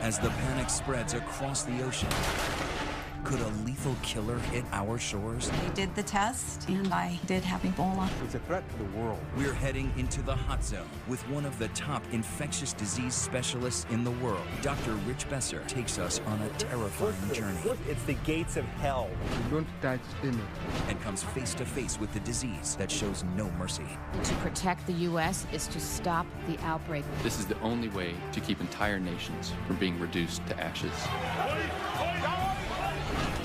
As the panic spreads across the ocean, could a lethal killer hit our shores? We did the test, and I did have Ebola. It's a threat to the world. We're heading into the hot zone with one of the top infectious disease specialists in the world. Dr. Rich Besser takes us on a terrifying journey. It's the gates of hell. You don't touch in it. And comes face to face with the disease that shows no mercy. To protect the U.S. is to stop the outbreak. This is the only way to keep entire nations from being reduced to ashes.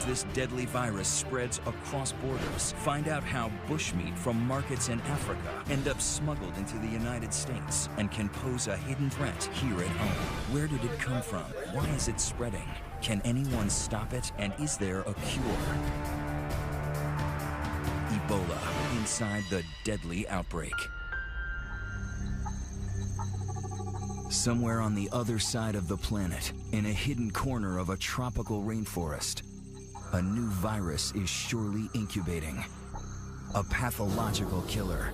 This deadly virus spreads across borders. Find out how bushmeat from markets in Africa end up smuggled into the United States and can pose a hidden threat here at home. Where did it come from? Why is it spreading? Can anyone stop it? And is there a cure? Ebola, inside the deadly outbreak. Somewhere on the other side of the planet, in a hidden corner of a tropical rainforest, a new virus is surely incubating. A pathological killer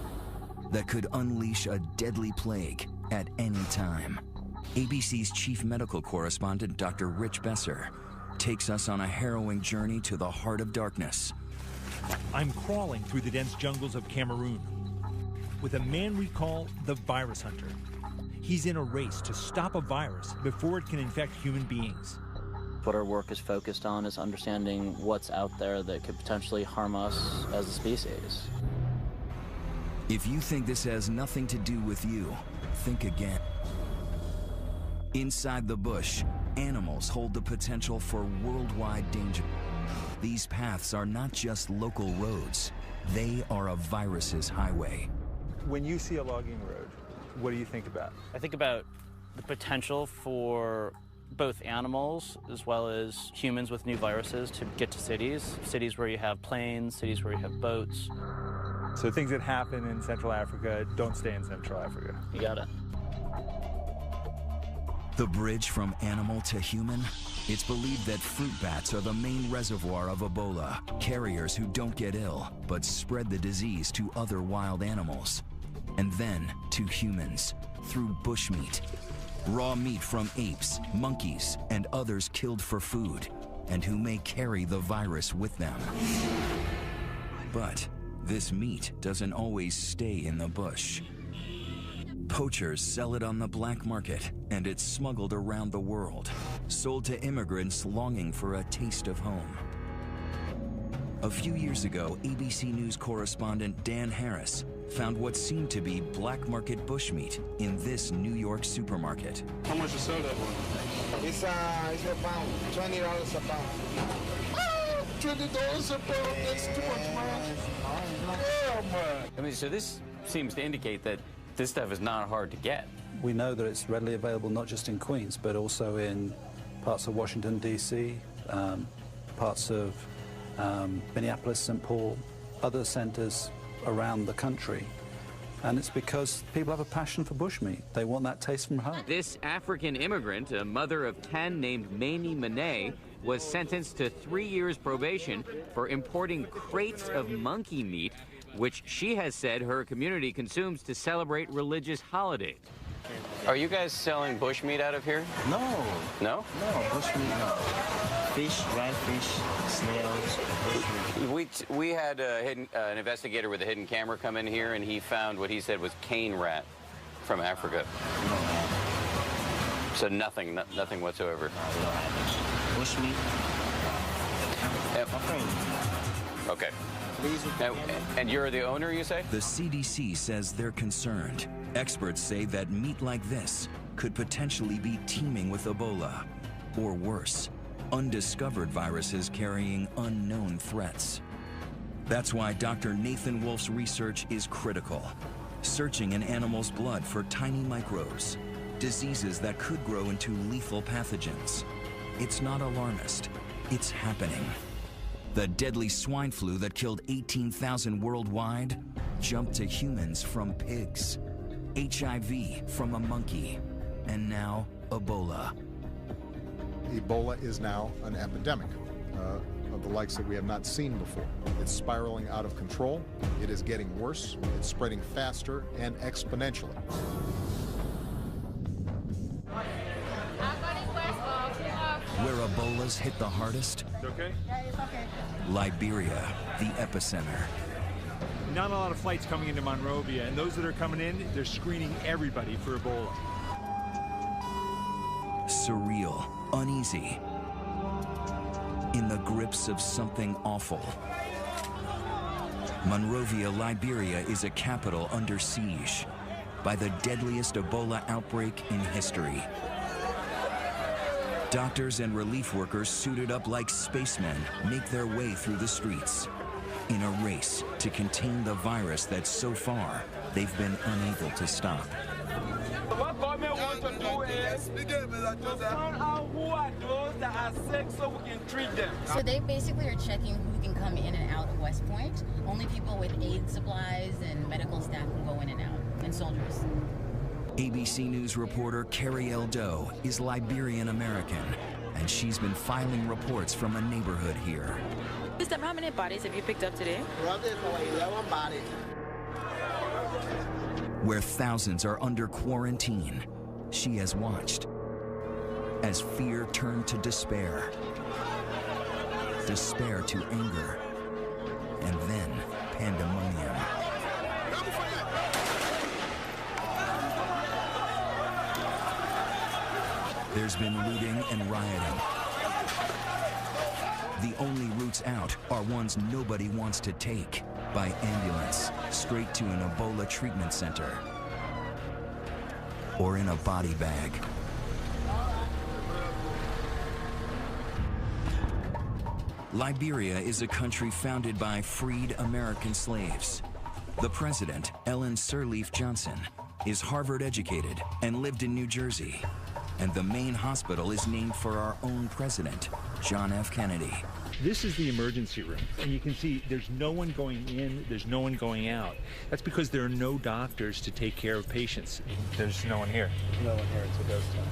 that could unleash a deadly plague at any time. ABC's chief medical correspondent, Dr. Rich Besser, takes us on a harrowing journey to the heart of darkness. I'm crawling through the dense jungles of Cameroon with a man we call the virus hunter. He's in a race to stop a virus before it can infect human beings. What our work is focused on is understanding what's out there that could potentially harm us as a species. If you think this has nothing to do with you, think again. Inside the bush, animals hold the potential for worldwide danger. These paths are not just local roads, they are a virus's highway. When you see a logging road, what do you think about? I think about the potential for both animals as well as humans with new viruses to get to cities where you have planes, cities where you have boats. So things that happen in Central Africa don't stay in Central Africa. You got it. The bridge from animal to human? It's believed that fruit bats are the main reservoir of Ebola, carriers who don't get ill, but spread the disease to other wild animals. And then to humans, through bushmeat. Raw meat from apes, monkeys, and others killed for food, and who may carry the virus with them. But this meat doesn't always stay in the bush. Poachers sell it on the black market, and it's smuggled around the world, sold to immigrants longing for a taste of home. A few years ago, ABC News correspondent Dan Harris found what seemed to be black market bushmeat in this New York supermarket. How much you sell that one? It's a pound, $20 a pound. Oh, $20 a pound, that's too much, man. Oh, man. I mean, so this seems to indicate that this stuff is not hard to get. We know that it's readily available not just in Queens, but also in parts of Washington, D.C., parts of Minneapolis, St. Paul, other centers around the country. And it's because people have a passion for bushmeat. They want that taste from home. This African immigrant, a mother of 10 named Mamie Manet, was sentenced to 3 years probation for importing crates of monkey meat, which she has said her community consumes to celebrate religious holidays. Are you guys selling bushmeat out of here? No. No? No, bushmeat, no. Fish, dried fish, snails, bushmeat. We had an investigator with a hidden camera come in here, and he found what he said was cane rat from Africa. No, no. So nothing whatsoever. No, we don't have it. Bushmeat. Yep. Okay. And you're the owner, you say? The CDC says they're concerned. Experts say that meat like this could potentially be teeming with Ebola, or worse, undiscovered viruses carrying unknown threats. That's why Dr. Nathan Wolf's research is critical, searching in animals' blood for tiny microbes, diseases that could grow into lethal pathogens. It's not alarmist, it's happening. The deadly swine flu that killed 18,000 worldwide jumped to humans from pigs, HIV from a monkey, and now Ebola. Ebola is now an epidemic of the likes that we have not seen before. It's spiraling out of control, it is getting worse, it's spreading faster and exponentially. Ebola's hit the hardest? Okay. Liberia, the epicenter. Not a lot of flights coming into Monrovia, and those that are coming in, they're screening everybody for Ebola. Surreal, uneasy, in the grips of something awful. Monrovia, Liberia is a capital under siege by the deadliest Ebola outbreak in history. Doctors and relief workers suited up like spacemen make their way through the streets in a race to contain the virus that so far they've been unable to stop. What government wants to do is to find out who are those that are sick so we can treat them. So they basically are checking who can come in and out of West Point. Only people with aid supplies and medical staff can go in and out, and soldiers. ABC News reporter Carrie L. Doe is Liberian-American, and she's been filing reports from a neighborhood here. How many bodies have you picked up today? Roughly for 11 bodies. Where thousands are under quarantine, she has watched as fear turned to despair, despair to anger, and then pandemonium. There's been looting and rioting. The only routes out are ones nobody wants to take, by ambulance, straight to an Ebola treatment center, or in a body bag. Liberia is a country founded by freed American slaves. The president, Ellen Sirleaf Johnson, is Harvard educated and lived in New Jersey. And the main hospital is named for our own president, John F. Kennedy. This is the emergency room, and you can see there's no one going in, there's no one going out. That's because there are no doctors to take care of patients. There's no one here. No one here, it's a ghost town.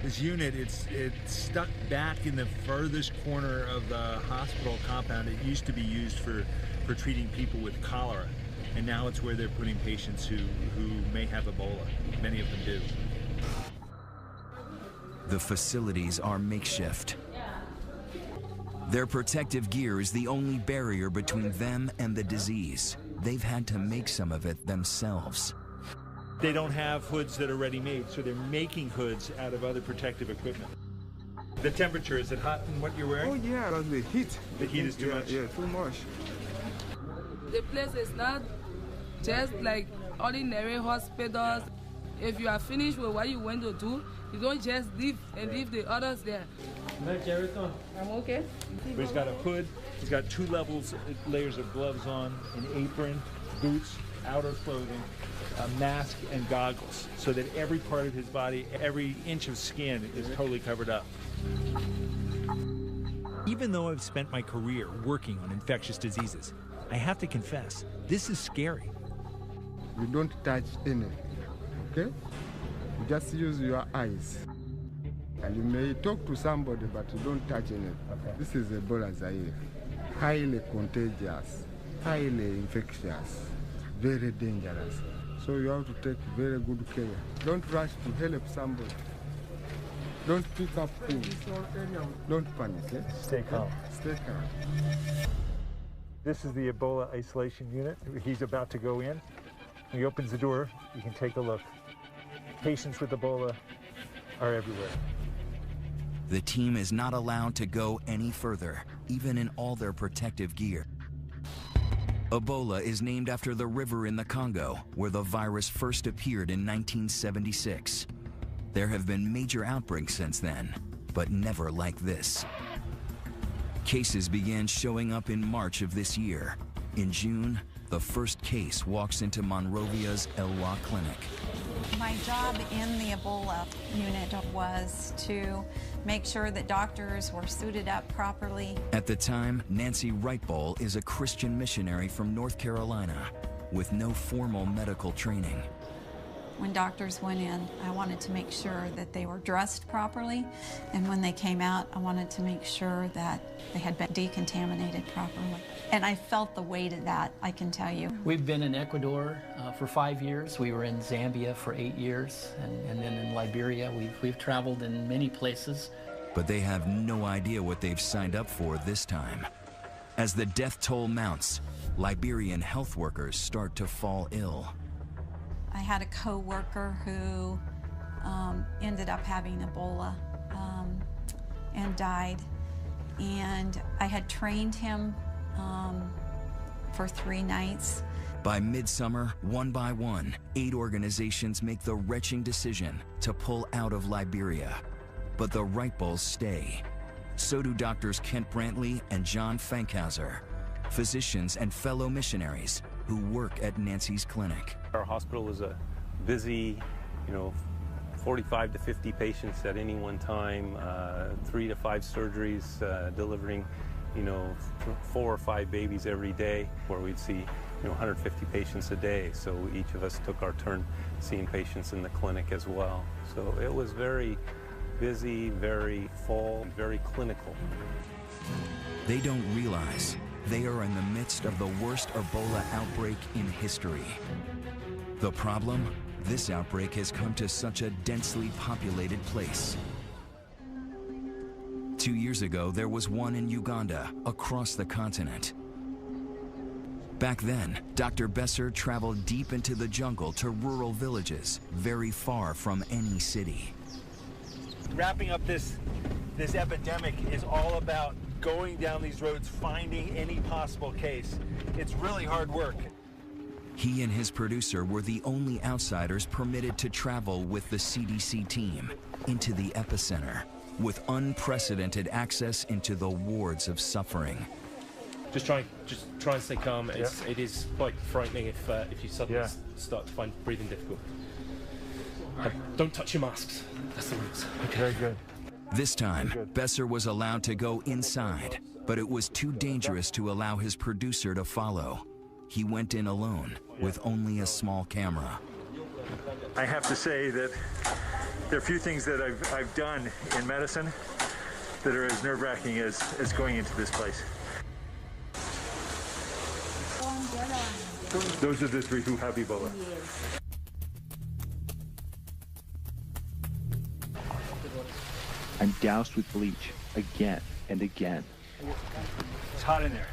This unit, it's stuck back in the furthest corner of the hospital compound. It used to be used for treating people with cholera, and now it's where they're putting patients who may have Ebola. Many of them do. The facilities are makeshift. Their protective gear is the only barrier between them and the disease. They've had to make some of it themselves. They don't have hoods that are ready-made, so they're making hoods out of other protective equipment. The temperature, is it hot in what you're wearing? Oh yeah, that's the heat. The heat is too much? Yeah, too much. The place is not just like ordinary hospitals. If you are finished with what you want to do, you don't just leave and leave the others there. I'm okay. But he's got a hood, he's got 2 layers of gloves on, an apron, boots, outer clothing, a mask, and goggles, so that every part of his body, every inch of skin is totally covered up. Even though I've spent my career working on infectious diseases, I have to confess, this is scary. You don't touch anything, okay? You just use your eyes. And you may talk to somebody, but you don't touch anything. Okay. This is Ebola Zaire. Highly contagious, highly infectious, very dangerous. So you have to take very good care. Don't rush to help somebody. Don't pick up things. Don't panic. Eh? Stay calm. Stay calm. This is the Ebola isolation unit. He's about to go in. He opens the door, you can take a look. Patients with Ebola are everywhere. The team is not allowed to go any further, even in all their protective gear. Ebola is named after the river in the Congo, where the virus first appeared in 1976. There have been major outbreaks since then, but never like this. Cases began showing up in March of this year. In June, the first case walks into Monrovia's Elwa clinic. My job in the Ebola unit was to make sure that doctors were suited up properly. At the time, Nancy Wrightbowl is a Christian missionary from North Carolina with no formal medical training. When doctors went in, I wanted to make sure that they were dressed properly, and when they came out, I wanted to make sure that they had been decontaminated properly. And I felt the weight of that, I can tell you. We've been in Ecuador for 5 years. We were in Zambia for 8 years, and then in Liberia. We've traveled in many places. but they have no idea what they've signed up for this time. As the death toll mounts, Liberian health workers start to fall ill. I had a co-worker who ended up having Ebola and died. And I had trained him for 3 nights. By midsummer, one by one, 8 organizations make the wrenching decision to pull out of Liberia. But the Wright Bulls stay. So do doctors Kent Brantley and John Fankhauser, physicians and fellow missionaries who work at Nancy's clinic. Our hospital was a busy, 45 to 50 patients at any one time, 3 to 5 surgeries, delivering, 4 or 5 babies every day, where we'd see 150 patients a day. So each of us took our turn seeing patients in the clinic as well. So it was very busy, very full, very clinical. They don't realize they are in the midst of the worst Ebola outbreak in history. The problem? This outbreak has come to such a densely populated place. 2 years ago, there was one in Uganda, across the continent. Back then, Dr. Besser traveled deep into the jungle to rural villages, very far from any city. Wrapping up this epidemic is all about going down these roads, finding any possible case. It's really hard work. He and his producer were the only outsiders permitted to travel with the CDC team into the epicenter, with unprecedented access into the wards of suffering. Just try and stay calm. It is quite frightening if you suddenly start to find breathing difficult. Don't touch your masks. That's the rules. Okay. Very good. This time, Besser was allowed to go inside, but it was too dangerous to allow his producer to follow. He went in alone with only a small camera. I have to say that there are few things that I've done in medicine that are as nerve-wracking as going into this place. Those are the 3 who have Ebola. I'm doused with bleach again and again. It's hot in there.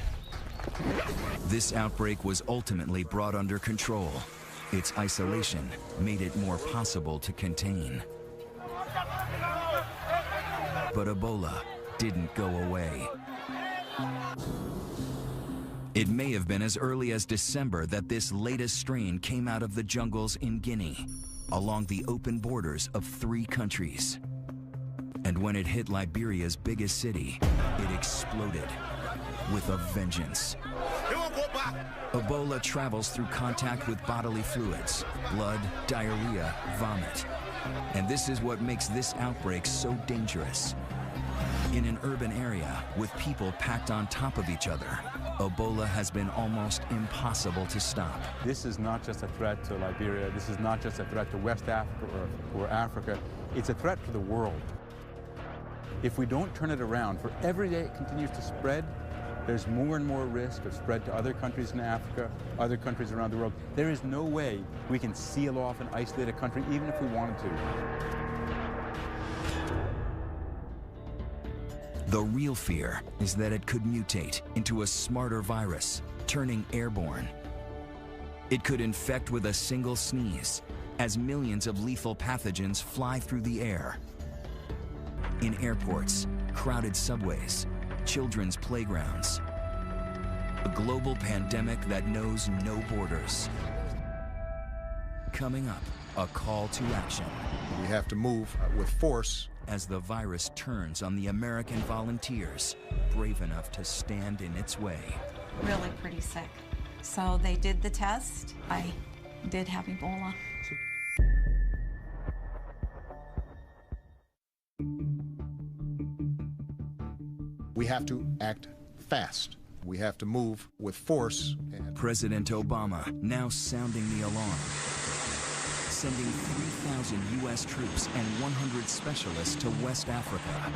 This outbreak was ultimately brought under control. Its isolation made it more possible to contain. But Ebola didn't go away. It may have been as early as December that this latest strain came out of the jungles in Guinea, along the open borders of 3 countries. And when it hit Liberia's biggest city, it exploded with a vengeance. Ebola travels through contact with bodily fluids, blood, diarrhea, vomit. And this is what makes this outbreak so dangerous. In an urban area with people packed on top of each other, Ebola has been almost impossible to stop. This is not just a threat to Liberia. This is not just a threat to West Africa or Africa. It's a threat to the world. If we don't turn it around, for every day it continues to spread, there's more and more risk of spread to other countries in Africa, other countries around the world. There is no way we can seal off and isolate a country, even if we wanted to. The real fear is that it could mutate into a smarter virus, turning airborne. It could infect with a single sneeze, as millions of lethal pathogens fly through the air. In airports, crowded subways, children's playgrounds. A global pandemic that knows no borders. Coming up, a call to action. We have to move with force. As the virus turns on the American volunteers, brave enough to stand in its way. Really pretty sick. So they did the test. I did have Ebola. We have to act fast. We have to move with force. President Obama now sounding the alarm, sending 3,000 U.S. troops and 100 specialists to West Africa,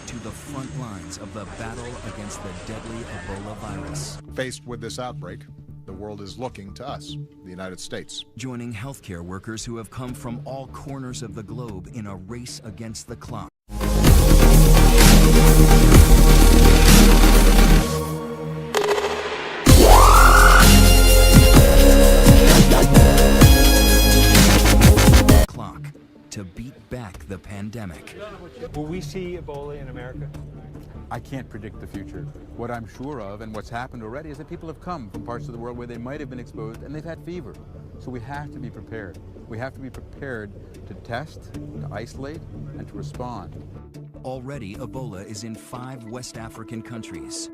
to the front lines of the battle against the deadly Ebola virus. Faced with this outbreak, the world is looking to us, the United States. Joining healthcare workers who have come from all corners of the globe in a race against the clock. back the pandemic. Will we see Ebola in America? I can't predict the future. What I'm sure of, and what's happened already, is that people have come from parts of the world where they might have been exposed and they've had fever. So we have to be prepared. We have to be prepared to test, to isolate, and to respond. Already, Ebola is in 5 West African countries.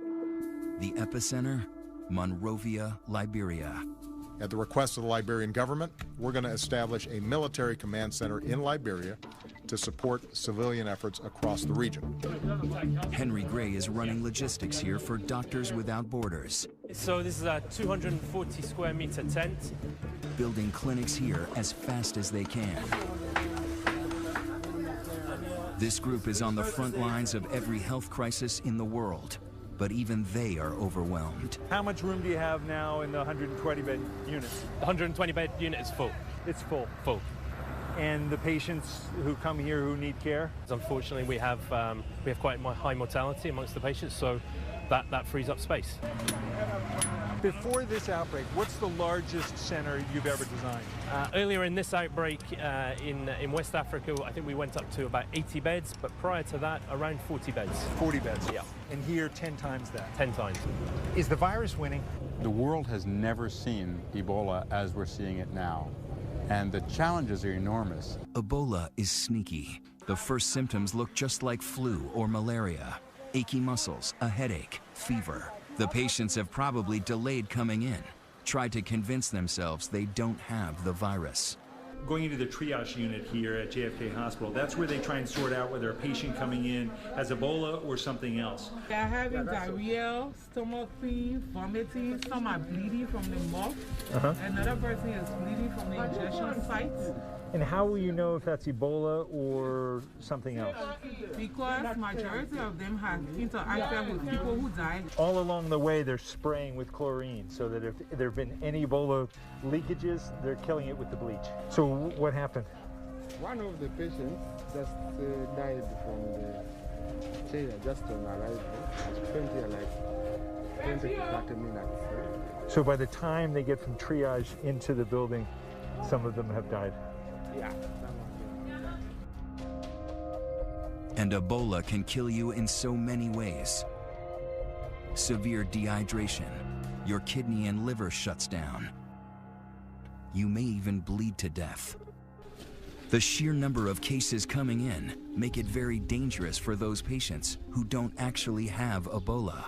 The epicenter, Monrovia, Liberia. At the request of the Liberian government, we're going to establish a military command center in Liberia to support civilian efforts across the region. Henry Gray is running logistics here for Doctors Without Borders. So this is a 240 square meter tent. Building clinics here as fast as they can. This group is on the front lines of every health crisis in the world, but even they are overwhelmed. How much room do you have now in the 120-bed unit? The 120-bed unit is full. It's full? Full. And the patients who come here who need care? Unfortunately, we have quite high mortality amongst the patients, so that frees up space. Before this outbreak, what's the largest center you've ever designed? Earlier in this outbreak in West Africa, I think we went up to about 80 beds, but prior to that, around 40 beds. 40 beds? Yeah. And here, 10 times that? 10 times. Is the virus winning? The world has never seen Ebola as we're seeing it now, and the challenges are enormous. Ebola is sneaky. The first symptoms look just like flu or malaria. Achy muscles, a headache, fever. The patients have probably delayed coming in, tried to convince themselves they don't have the virus. Going into the triage unit here at JFK Hospital, that's where they try and sort out whether a patient coming in has Ebola or something else. They're having diarrhea, stomach pain, vomiting, some are bleeding from the mouth. Another person is bleeding from the injection sites. And how will you know if that's Ebola or something else? Because majority of them have interacted with people who died. All along the way, they're spraying with chlorine so that if there have been any Ebola leakages, they're killing it with the bleach. So what happened? One of the patients just died from the chair just on arrival. Spent here like 20 to 30 minutes. So by the time they get from triage into the building, some of them have died. Yeah. And Ebola can kill you in so many ways. Severe dehydration, your kidney and liver shuts down. You may even bleed to death. The sheer number of cases coming in make it very dangerous for those patients who don't actually have Ebola.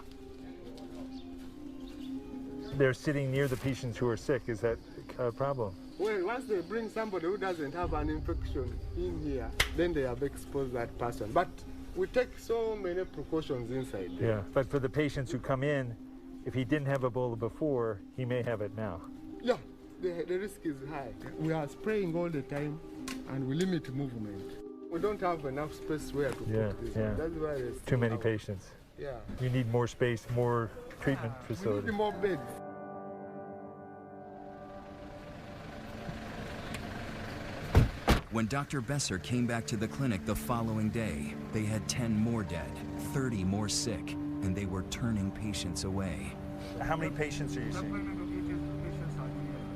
They're sitting near the patients who are sick. Is that a problem? Well, once they bring somebody who doesn't have an infection in here, then they have exposed that person. But we take so many precautions inside there. Yeah, but for the patients who come in, if he didn't have Ebola before, he may have it now. Yeah, the risk is high. We are spraying all the time, and we limit movement. We don't have enough space where to put this. Yeah. That's why there's too many patients. Yeah. You need more space, more treatment facilities. We need more beds. When Dr. Besser came back to the clinic the following day, they had 10 more dead, 30 more sick, and they were turning patients away. How many patients are you seeing?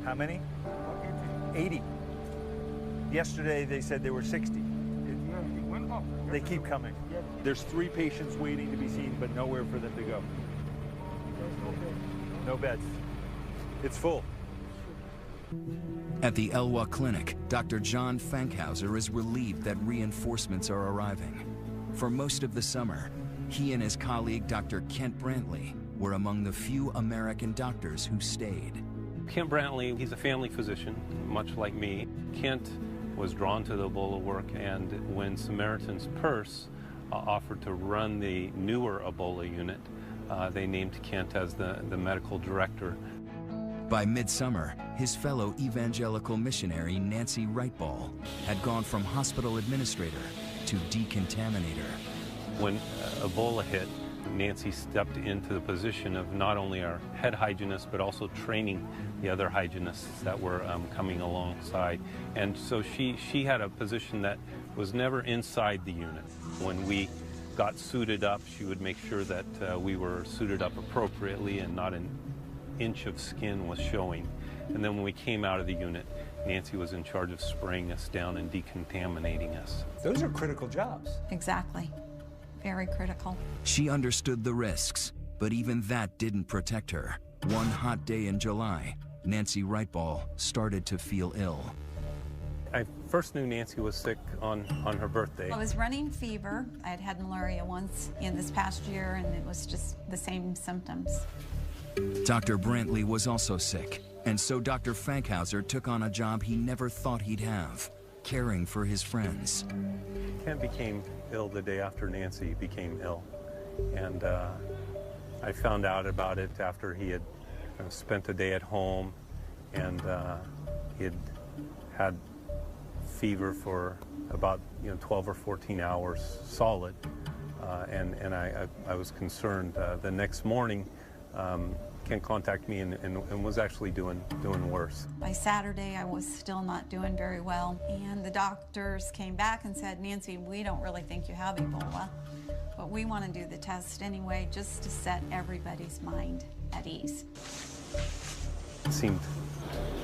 How many? 80. Yesterday they said there were 60. They keep coming. There's 3 patients waiting to be seen, but nowhere for them to go. No beds. It's full. At the Elwha Clinic, Dr. John Fankhauser is relieved that reinforcements are arriving. For most of the summer, he and his colleague, Dr. Kent Brantley, were among the few American doctors who stayed. Kent Brantley, he's a family physician, much like me. Kent was drawn to the Ebola work, and when Samaritan's Purse offered to run the newer Ebola unit, they named Kent as the medical director. By midsummer, his fellow evangelical missionary Nancy Wrightball had gone from hospital administrator to decontaminator. When Ebola hit, Nancy stepped into the position of not only our head hygienist, but also training the other hygienists that were coming alongside. And so she had a position that was never inside the unit. When we got suited up, she would make sure that we were suited up appropriately and not an inch of skin was showing. And then when we came out of the unit, Nancy was in charge of spraying us down and decontaminating us. Those are critical jobs. Exactly. Very critical. She understood the risks, but even that didn't protect her. One hot day in July, Nancy Wrightball started to feel ill. I first knew Nancy was sick on her birthday. I was running fever. I had had malaria once in this past year, and it was just the same symptoms. Dr. Brantley was also sick, and so Dr. Fankhauser took on a job he never thought he'd have, caring for his friends. Kent became ill the day after Nancy became ill, and I found out about it after he had spent a day at home, and he had fever for about 12 or 14 hours solid, and I was concerned. The next morning, Ken contacted me and was actually doing worse. By Saturday, I was still not doing very well, and the doctors came back and said, Nancy, we don't really think you have Ebola, but we want to do the test anyway just to set everybody's mind at ease. It seemed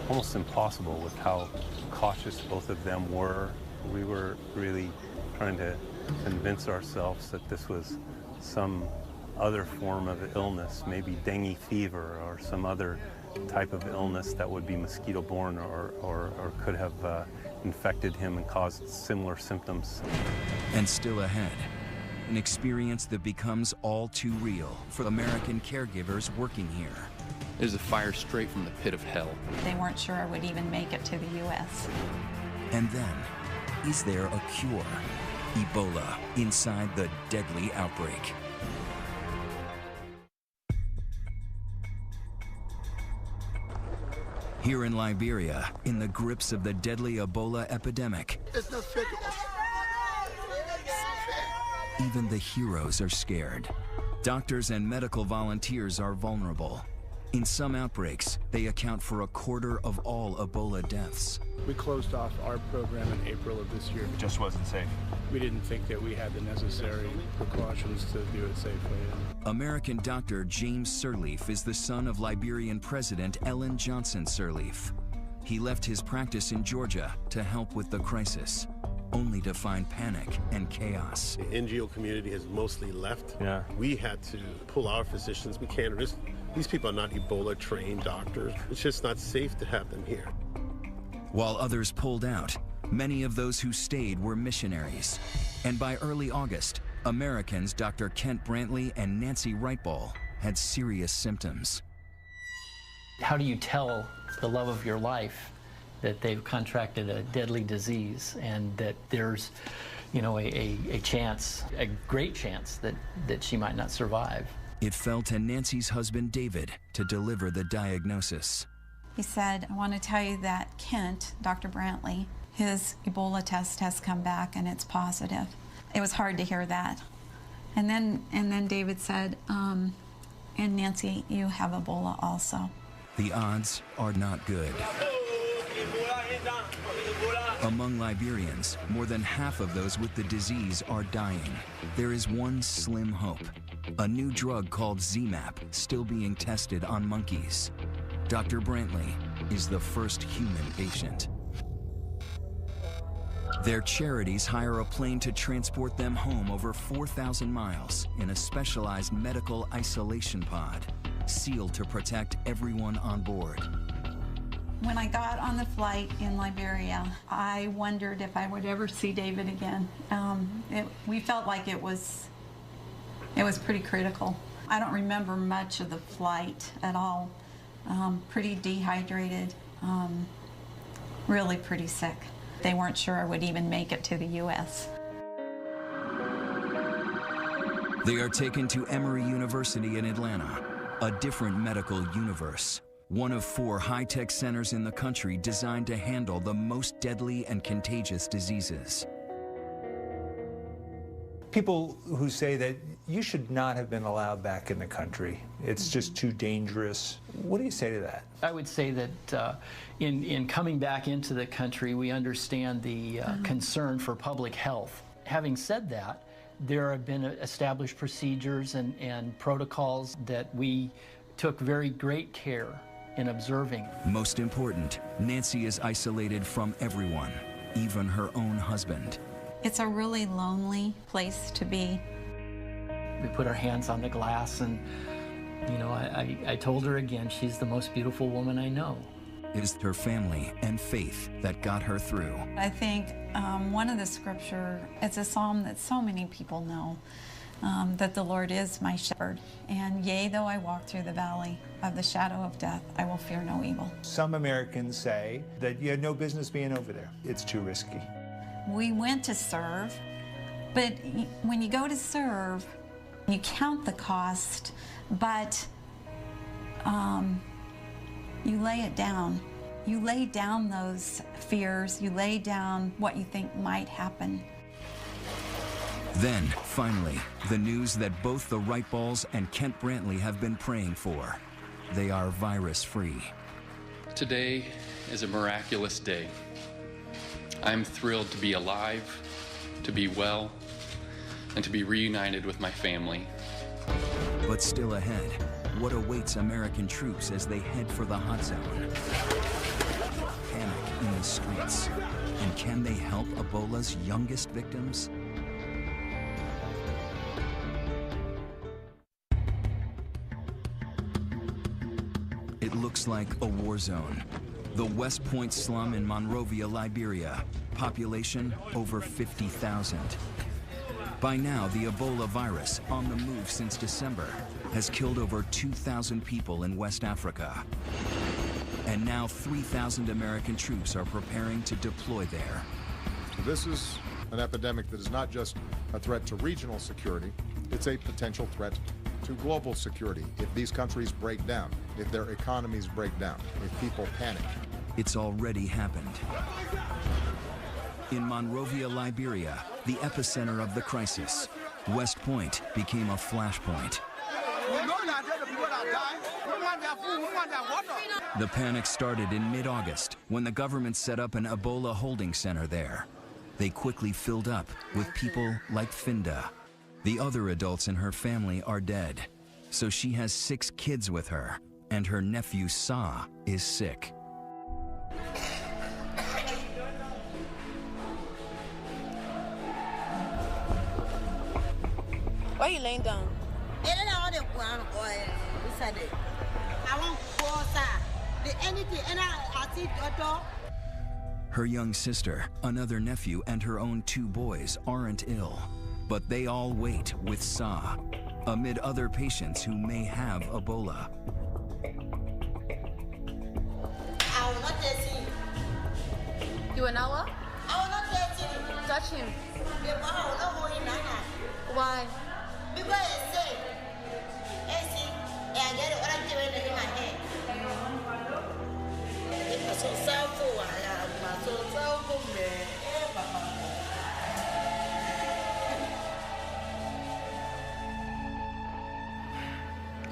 almost impossible with how cautious both of them were. We were really trying to convince ourselves that this was some other form of illness, maybe dengue fever or some other type of illness that would be mosquito-borne or could have infected him and caused similar symptoms. And still ahead, an experience that becomes all too real for American caregivers working here. It was a fire straight from the pit of hell. They weren't sure I would even make it to the U.S. And then, is there a cure? Ebola inside the deadly outbreak. Here in Liberia, in the grips of the deadly Ebola epidemic, It's not fair to us. even the heroes are scared. Doctors and medical volunteers are vulnerable. In some outbreaks, they account for a quarter of all Ebola deaths. We closed off our program in April of this year. It just wasn't safe. We didn't think that we had the necessary precautions to do it safely. American doctor James Sirleaf is the son of Liberian President Ellen Johnson Sirleaf. He left his practice in Georgia to help with the crisis, only to find panic and chaos. The NGO community has mostly left. Yeah. We had to pull our physicians. We can't risk. These people are not Ebola-trained doctors. It's just not safe to have them here. While others pulled out, many of those who stayed were missionaries. And by early August, Americans Dr. Kent Brantley and Nancy Wrightball had serious symptoms. How do you tell the love of your life that they've contracted a deadly disease and that there's, a chance, a great chance that she might not survive? It fell to Nancy's husband, David, to deliver the diagnosis. He said, I want to tell you that Kent, Dr. Brantley, his Ebola test has come back and it's positive. It was hard to hear that. And then David said, and Nancy, you have Ebola also. The odds are not good. Among Liberians, more than half of those with the disease are dying. There is one slim hope. A new drug called ZMapp still being tested on monkeys. Dr. Brantley is the first human patient. Their charities hire a plane to transport them home over 4,000 miles in a specialized medical isolation pod, sealed to protect everyone on board. When I got on the flight in Liberia, I wondered if I would ever see David again. We felt like it was pretty critical. I don't remember much of the flight at all. Pretty dehydrated, really pretty sick. They weren't sure I would even make it to the U.S. They are taken to Emory University in Atlanta, a different medical universe. One of 4 high-tech centers in the country designed to handle the most deadly and contagious diseases. People who say that you should not have been allowed back in the country, it's just too dangerous. What do you say to that? I would say that in coming back into the country, we understand the concern for public health. Having said that, there have been established procedures and protocols that we took very great care in observing. Most important, Nancy is isolated from everyone, even her own husband. It's a really lonely place to be. We put our hands on the glass, and you know, I told her again, she's the most beautiful woman I know. It is her family and faith that got her through. I think one of the scripture, it's a psalm that so many people know, that the Lord is my shepherd. And yea, though I walk through the valley of the shadow of death, I will fear no evil. Some Americans say that you had no business being over there. It's too risky. We went to serve, but when you go to serve, you count the cost, but you lay it down. You lay down those fears, you lay down what you think might happen. Then, finally, the news that both the Wright Balls and Kent Brantley have been praying for. They are virus-free. Today is a miraculous day. I'm thrilled to be alive, to be well, and to be reunited with my family. But still ahead, what awaits American troops as they head for the hot zone? Panic in the streets. And can they help Ebola's youngest victims? It looks like a war zone. The West Point slum in Monrovia, Liberia. Population over 50,000. By now, the Ebola virus, on the move since December, has killed over 2,000 people in West Africa. And now 3,000 American troops are preparing to deploy there. This is an epidemic that is not just a threat to regional security, it's a potential threat to global security. If these countries break down, if their economies break down, if people panic. It's already happened. In Monrovia, Liberia, the epicenter of the crisis, West Point became a flashpoint. The panic started in mid-August when the government set up an Ebola holding center there. They quickly filled up with people like Finda. The other adults in her family are dead, so she has 6 kids with her, and her nephew Sa is sick. Why are you laying down? Her young sister, another nephew, and her own 2 boys aren't ill, but they all wait with Sa, amid other patients who may have Ebola. I will not touch him. You will not what? I will not touch him. Touch him. I will not hold him now. Why? Because I say, I get what I'm doing in my head. It's so self-full. I'm so self-full, man.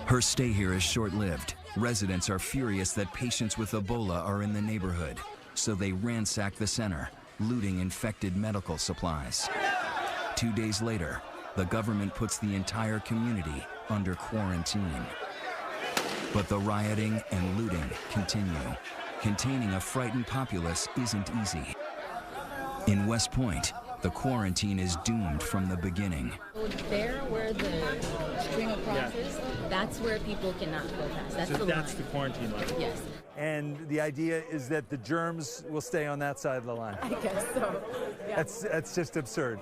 Her stay here is short-lived. Residents are furious that patients with Ebola are in the neighborhood, so they ransack the center, looting infected medical supplies. 2 days later, the government puts the entire community under quarantine. But the rioting and looting continue. Containing a frightened populace isn't easy. In West Point, the quarantine is doomed from the beginning. There where the string across is, that's where people cannot go past. That's the line. The quarantine line. Yes. And the idea is that the germs will stay on that side of the line. I guess so. Yeah. That's just absurd.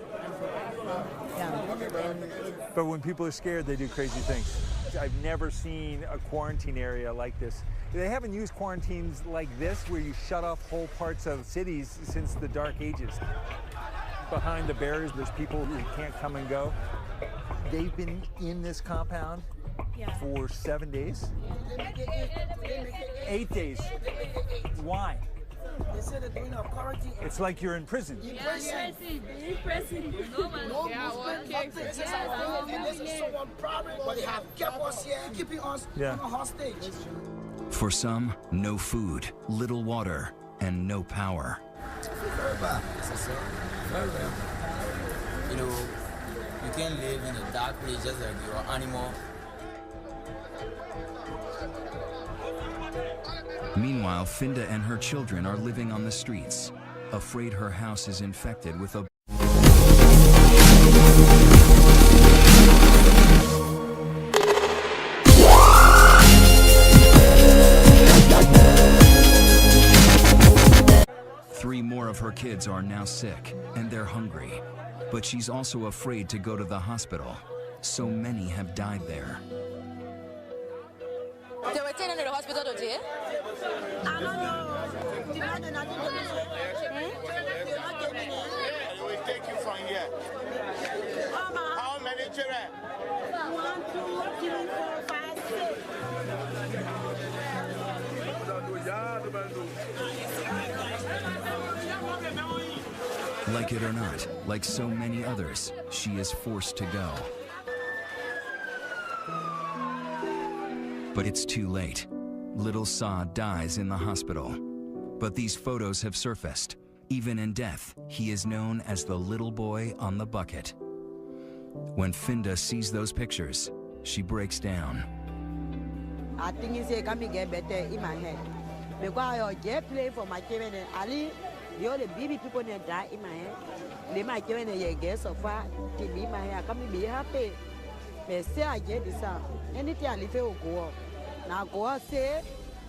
Yeah. But when people are scared, they do crazy things. I've never seen a quarantine area like this. They haven't used quarantines like this, where you shut off whole parts of cities, since the Dark Ages. Behind the barriers, there's people who can't come and go. They've been in this compound for 7 days? 8 days. Why? They said they're doing a quarantine. It's like you're in prison. In prison. No movement, nothing. This is someone problem, but they have kept us here, keeping us on a hostage. For some, no food, little water, and no power. Very bad. Very bad. You know, you can't live in a dark place just like you're an animal. Meanwhile, Finda and her children are living on the streets, afraid her house is infected with a... Three more of her kids are now sick, and they're hungry. But she's also afraid to go to the hospital. So many have died there. They were taken to the hospital today? I don't know. We will take you from here. How many children? 1, 2, 3, 4, 5, 6. Like it or not, like so many others, she is forced to go. But it's too late. Little Sa dies in the hospital. But these photos have surfaced. Even in death, he is known as the little boy on the bucket. When Finda sees those pictures, she breaks down. I think it's going to get better in my head. Because I just play for my children and Ali, the only baby people that die in my head. They my children and get so far to be my head. I can't be happy. But say I get this out. Anything I live will go up. Now go say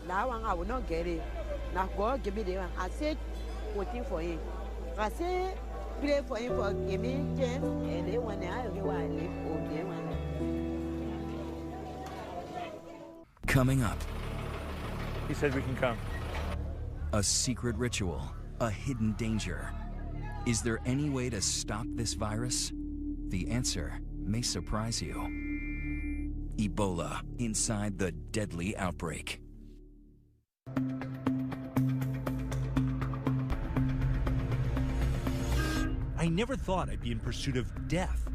that one I will not get it. Now go give me the one. I said waiting for him. I say play for him for give me chance and then when I live okay one. Coming up. He said we can come. A secret ritual, a hidden danger. Is there any way to stop this virus? The answer may surprise you. Ebola inside the deadly outbreak. I never thought I'd be in pursuit of death.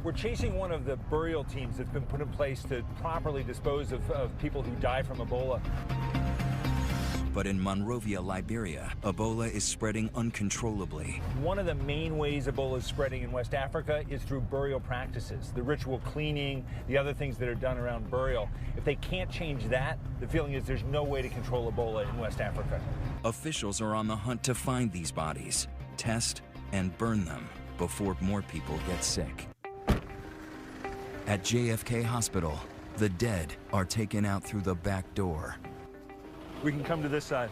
We're chasing one of the burial teams that's been put in place to properly dispose of people who die from Ebola. But in Monrovia, Liberia, Ebola is spreading uncontrollably. One of the main ways Ebola is spreading in West Africa is through burial practices, the ritual cleaning, the other things that are done around burial. If they can't change that, the feeling is there's no way to control Ebola in West Africa. Officials are on the hunt to find these bodies, test, and burn them before more people get sick. At JFK Hospital, the dead are taken out through the back door. We can come to this side.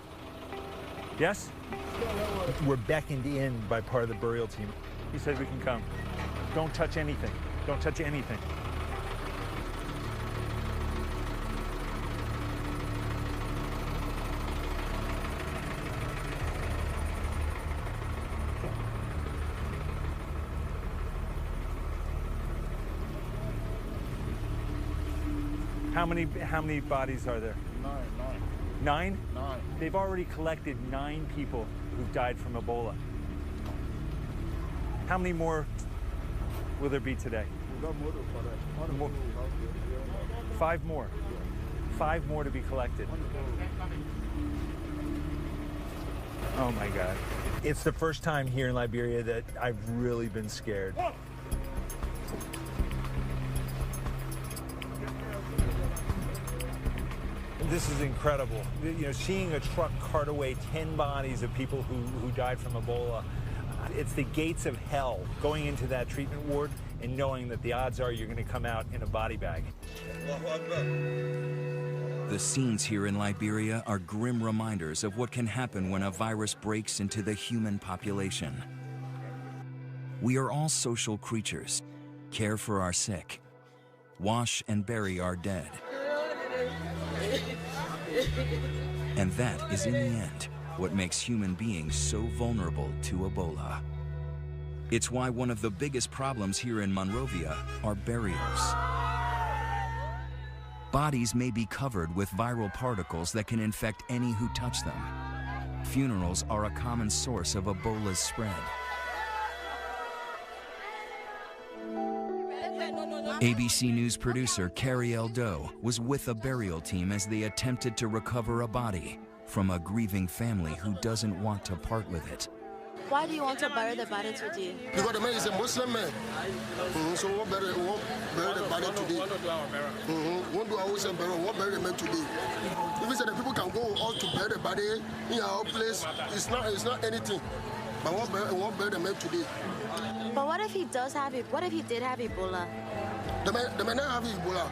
Yes? We're beckoned in by part of the burial team. He said we can come. Don't touch anything. Don't touch anything. How many bodies are there? 9? 9? They've already collected 9 people who've died from Ebola. How many more will there be today? 5 more. 5 more to be collected. Oh my God. It's the first time here in Liberia that I've really been scared. This is incredible. You know, seeing a truck cart away 10 bodies of people who died from Ebola. It's the gates of hell, going into that treatment ward and knowing that the odds are you're going to come out in a body bag. The scenes here in Liberia are grim reminders of what can happen when a virus breaks into the human population. We are all social creatures, care for our sick, wash and bury our dead. And that is, in the end, what makes human beings so vulnerable to Ebola. It's why one of the biggest problems here in Monrovia are burials. Bodies may be covered with viral particles that can infect any who touch them. Funerals are a common source of Ebola's spread. ABC News producer Carrie L. Doe was with a burial team as they attempted to recover a body from a grieving family who doesn't want to part with it. Why do you want to bury the body today? Because the man is a Muslim man. So we won't bury the body today. Won't do our own burial, won't bury the man today. If we say the people can go out to bury the body in our place, it's not anything. But won't bury the man today. But what if he does have it? What if he did have Ebola? The man not have Ebola.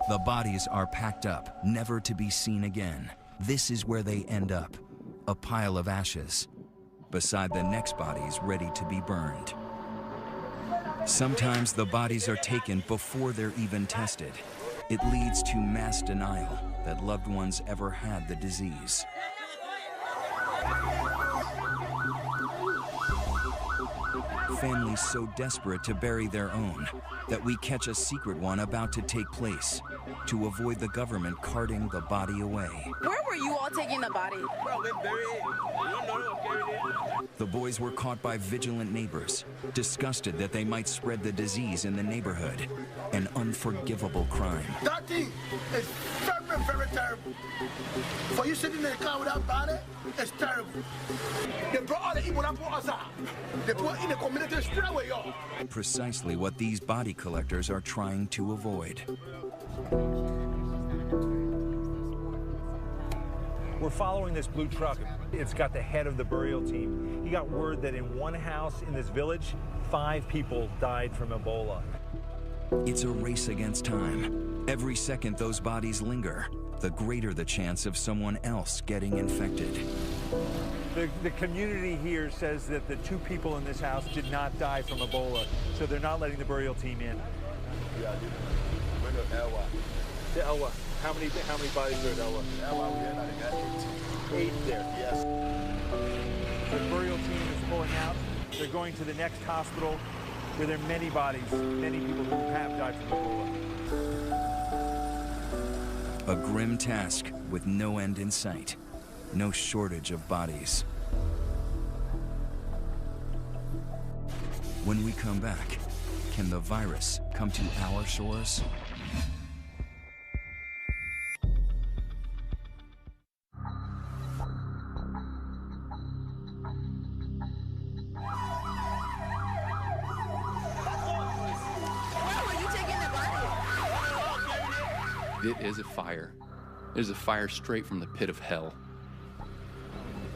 The bodies are packed up, never to be seen again. This is where they end up, a pile of ashes, beside the next bodies ready to be burned. Sometimes the bodies are taken before they're even tested. It leads to mass denial that loved ones ever had the disease. Families so desperate to bury their own that we catch a secret one about to take place to avoid the government carting the body away. Where were you all taking the body? The boys were caught by vigilant neighbors, disgusted that they might spread the disease in the neighborhood, an unforgivable crime. That thing is very, very terrible. For you sitting in the car with that body, it's terrible. They brought all the Ebola for us out. They put in the community straight away, y'all. Precisely what these body collectors are trying to avoid. We're following this blue truck. It's got the head of the burial team. He got word that in one house in this village, 5 people died from Ebola. It's a race against time. Every second those bodies linger, the greater the chance of someone else getting infected. The community here says that the 2 people in this house did not die from Ebola, so they're not letting the burial team in. The Elwa. How many bodies are at Elwa? Eight there. Yes. The burial team is pulling out. They're going to the next hospital where there are many bodies, many people who have died from Ebola. A grim task with no end in sight. No shortage of bodies. When we come back, can the virus come to our shores? It is a fire. It is a fire straight from the pit of hell.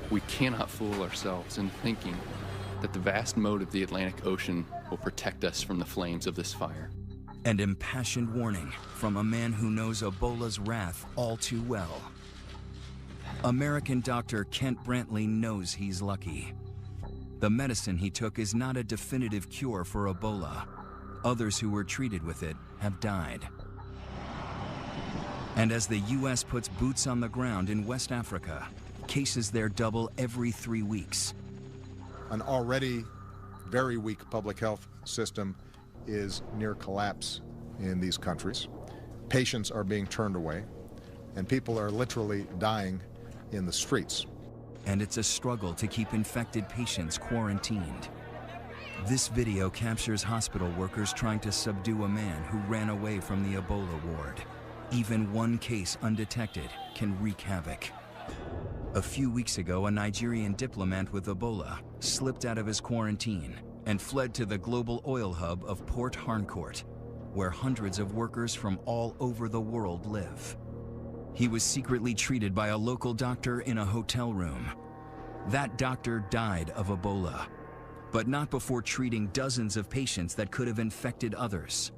We cannot fool ourselves in thinking that the vast moat of the Atlantic Ocean will protect us from the flames of this fire. An impassioned warning from a man who knows Ebola's wrath all too well. American doctor Kent Brantley knows he's lucky. The medicine he took is not a definitive cure for Ebola. Others who were treated with it have died. And as the U.S. puts boots on the ground in West Africa, cases there double every 3 weeks. An already very weak public health system is near collapse in these countries. Patients are being turned away, and people are literally dying in the streets. And it's a struggle to keep infected patients quarantined. This video captures hospital workers trying to subdue a man who ran away from the Ebola ward. Even one case undetected can wreak havoc. A few weeks ago, a Nigerian diplomat with Ebola slipped out of his quarantine and fled to the global oil hub of Port Harcourt, where hundreds of workers from all over the world live. He was secretly treated by a local doctor in a hotel room. That doctor died of Ebola, but not before treating dozens of patients that could have infected others.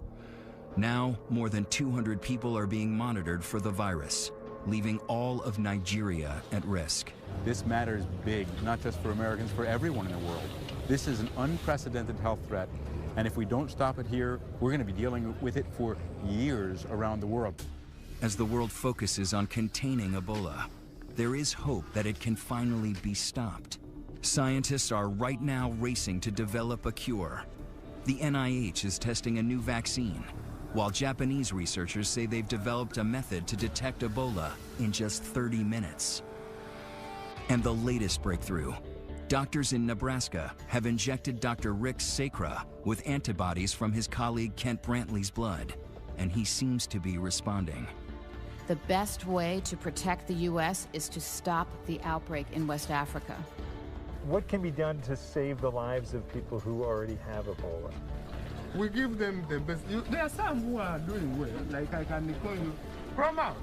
Now, more than 200 people are being monitored for the virus, leaving all of Nigeria at risk. This matter is big, not just for Americans, for everyone in the world. This is an unprecedented health threat, and if we don't stop it here, we're going to be dealing with it for years around the world. As the world focuses on containing Ebola, there is hope that it can finally be stopped. Scientists are right now racing to develop a cure. The NIH is testing a new vaccine, while Japanese researchers say they've developed a method to detect Ebola in just 30 minutes. And the latest breakthrough, doctors in Nebraska have injected Dr. Rick Sacra with antibodies from his colleague Kent Brantley's blood, and he seems to be responding. The best way to protect the U.S. is to stop the outbreak in West Africa. What can be done to save the lives of people who already have Ebola? We give them the best. There are some who are doing well, like I can call you Croma.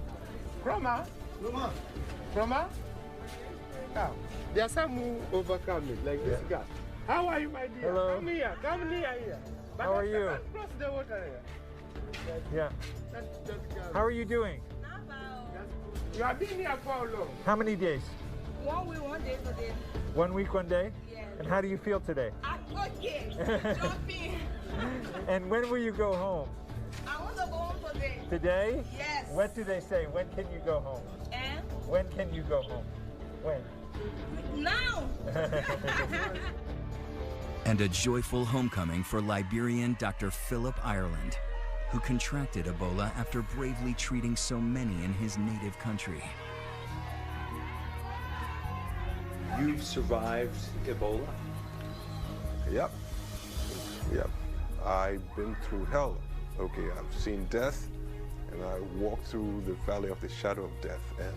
Now, there are some who overcome it, like this guy. How are you, my dear? Hello. Come near here. But How are you? Cross the water here. Yeah. How are you doing? You have been here for how long? How many days? 1 week, 1 day today. 1 week, 1 day? Yes. And how do you feel today? I'm okay. Jumping. And when will you go home? I want to go home today. Today? Yes. What do they say? When can you go home? And? When can you go home? When? Now. And a joyful homecoming for Liberian Dr. Philip Ireland, who contracted Ebola after bravely treating so many in his native country. You've survived Ebola? Yep. I've been through hell. Okay, I've seen death, and I walked through the valley of the shadow of death. And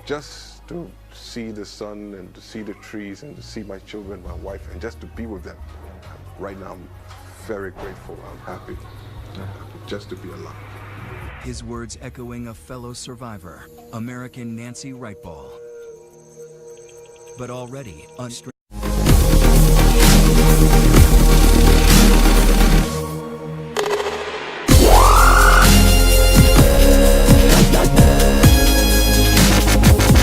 just to see the sun and to see the trees and to see my children, my wife, and just to be with them. Right now, I'm very grateful. I'm happy just to be alive. His words echoing a fellow survivor, American Nancy Wrightball. But already unstressed.